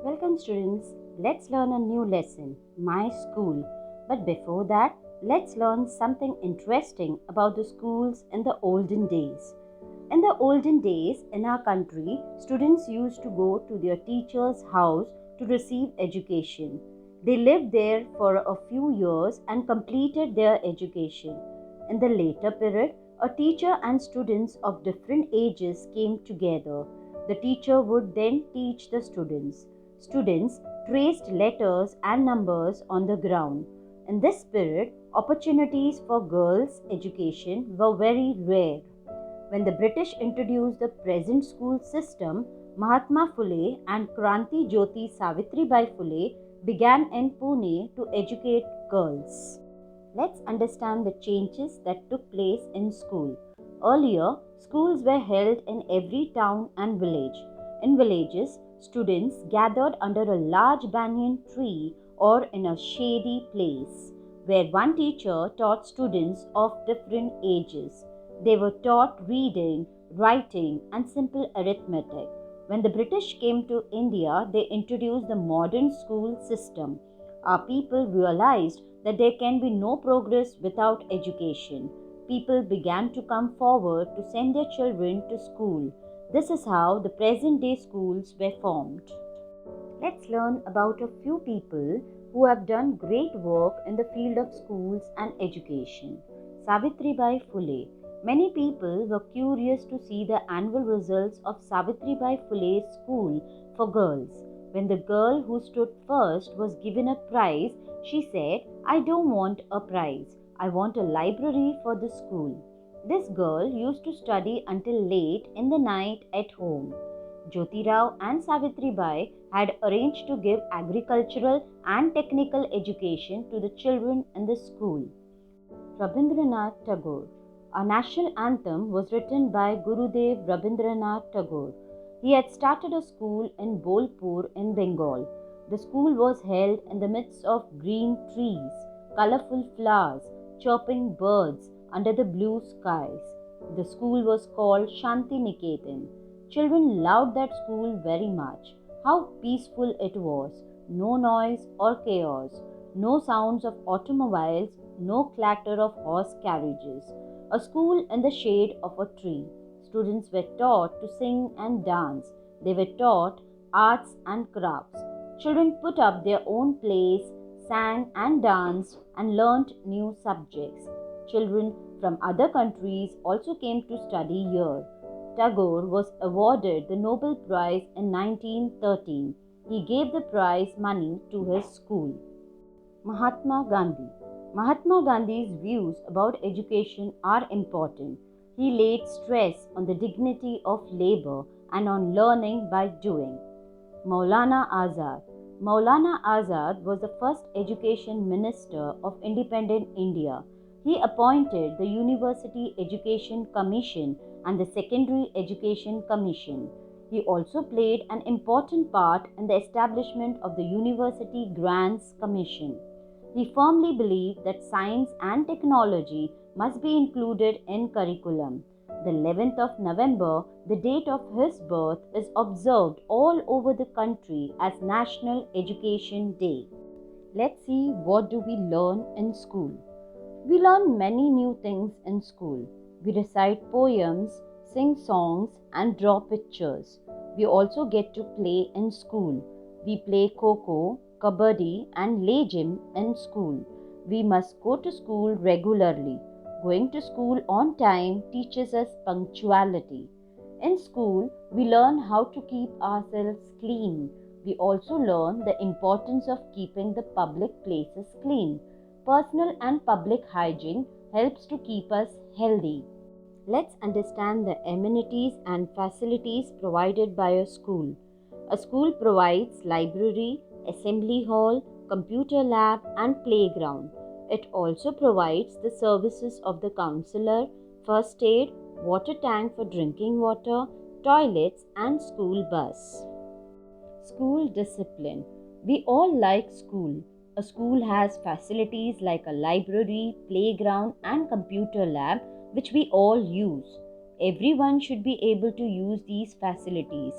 Welcome students, let's learn a new lesson, My School. But before that, let's learn something interesting about the schools in the olden days. In the olden days in our country, students used to go to their teacher's house to receive education. They lived there for a few years and completed their education. In the later period, a teacher and students of different ages came together. The teacher would then teach the students. Students traced letters and numbers on the ground. In this spirit, opportunities for girls' education were very rare. When the British introduced the present school system, Mahatma Phule and Kranti Jyoti Savitribai Phule began in Pune to educate girls. Let's understand the changes that took place in school. Earlier, schools were held in every town and village. In villages, students gathered under a large banyan tree or in a shady place, where one teacher taught students of different ages. They were taught reading, writing, and simple arithmetic. When the British came to India, they introduced the modern school system. Our people realized that there can be no progress without education. People began to come forward to send their children to school. This is how the present day schools were formed. Let's learn about a few people who have done great work in the field of schools and education. Savitribai Phule. Many people were curious to see the annual results of Savitribai Phule's school for girls. When the girl who stood first was given a prize, she said, "I don't want a prize. I want a library for the school." This girl used to study until late in the night at home. Jyotirao and Savitribai had arranged to give agricultural and technical education to the children in the school. Rabindranath Tagore. Our national anthem was written by Gurudev Rabindranath Tagore. He had started a school in Bolpur in Bengal. The school was held in the midst of green trees, colorful flowers, chirping birds under the blue skies. The school was called Shanti Niketan. Children loved that school very much. How peaceful it was. No noise or chaos. No sounds of automobiles. No clatter of horse carriages. A school in the shade of a tree. Students were taught to sing and dance. They were taught arts and crafts. Children put up their own plays, sang and danced, and learnt new subjects. Children from other countries also came to study here. Tagore was awarded the Nobel Prize in 1913. He gave the prize money to his school. Mahatma Gandhi. Mahatma Gandhi's views about education are important. He laid stress on the dignity of labor and on learning by doing. Maulana Azad. Maulana Azad was the first education minister of independent India. He appointed the University Education Commission and the Secondary Education Commission. He also played an important part in the establishment of the University Grants Commission. He firmly believed that science and technology must be included in curriculum. The 11th of November, the date of his birth, is observed all over the country as National Education Day. Let's see, what do we learn in school? We learn many new things in school. We recite poems, sing songs, and draw pictures. We also get to play in school. We play kho-kho, kabaddi, and legim in school. We must go to school regularly. Going to school on time teaches us punctuality. In school, we learn how to keep ourselves clean. We also learn the importance of keeping the public places clean. Personal and public hygiene helps to keep us healthy. Let's understand the amenities and facilities provided by a school. A school provides library, assembly hall, computer lab, and playground. It also provides the services of the counselor, first aid, water tank for drinking water, toilets, and school bus. School discipline. We all like school. A school has facilities like a library, playground, and computer lab, which we all use. Everyone should be able to use these facilities.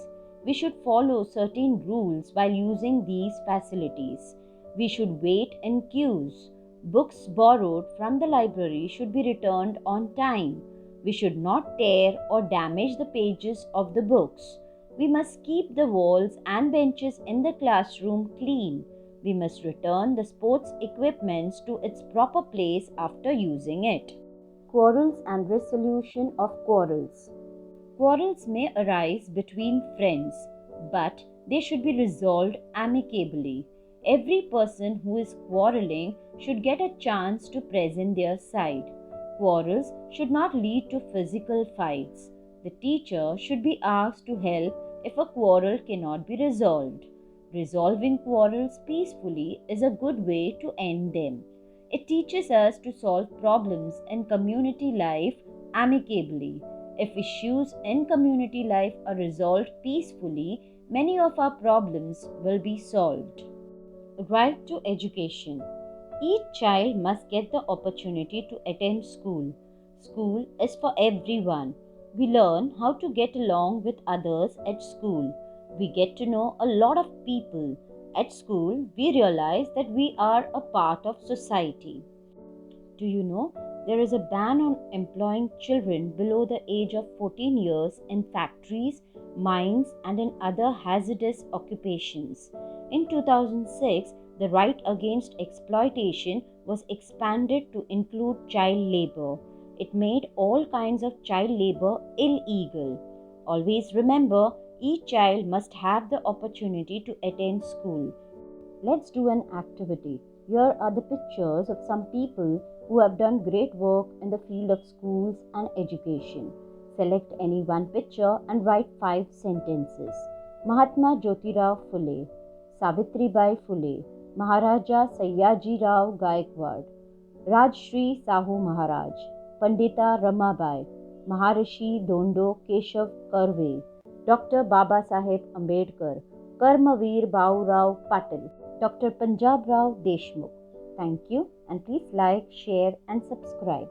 we should follow certain rules while using these facilities. We should wait in queues. Books borrowed from the library should be returned on time. We should not tear or damage the pages of the books. We must keep the walls and benches in the classroom clean. We must return the sports equipments to its proper place after using it. Quarrels and resolution of quarrels. Quarrels may arise between friends, but they should be resolved amicably. Every person who is quarreling should get a chance to present their side. Quarrels should not lead to physical fights. The teacher should be asked to help if a quarrel cannot be resolved. Resolving quarrels peacefully is a good way to end them. It teaches us to solve problems in community life amicably. If issues in community life are resolved peacefully, many of our problems will be solved. Right to education. Each child must get the opportunity to attend school. School is for everyone. We learn how to get along with others at school. We get to know a lot of people. At school, we realize that we are a part of society. Do you know there is a ban on employing children below the age of 14 years in factories, mines, and in other hazardous occupations? In 2006, the right against exploitation was expanded to include child labor. It made all kinds of child labor illegal. Always remember, each child must have the opportunity to attend school. Let's do an activity. Here are the pictures of some people who have done great work in the field of schools and education. Select any one picture and write 5 sentences. Mahatma Phule, Savitribai Phule, Maharaja Sayyaji Rao Gaikwad, Rajshri Sahu Maharaj, Pandita Ramabai, Maharishi Dondo Keshav Karve, Dr. Baba Saheb Ambedkar, Karmavir Bau Rao Patil, Dr. Punjab Rao Deshmukh. Thank you, and please like, share and subscribe.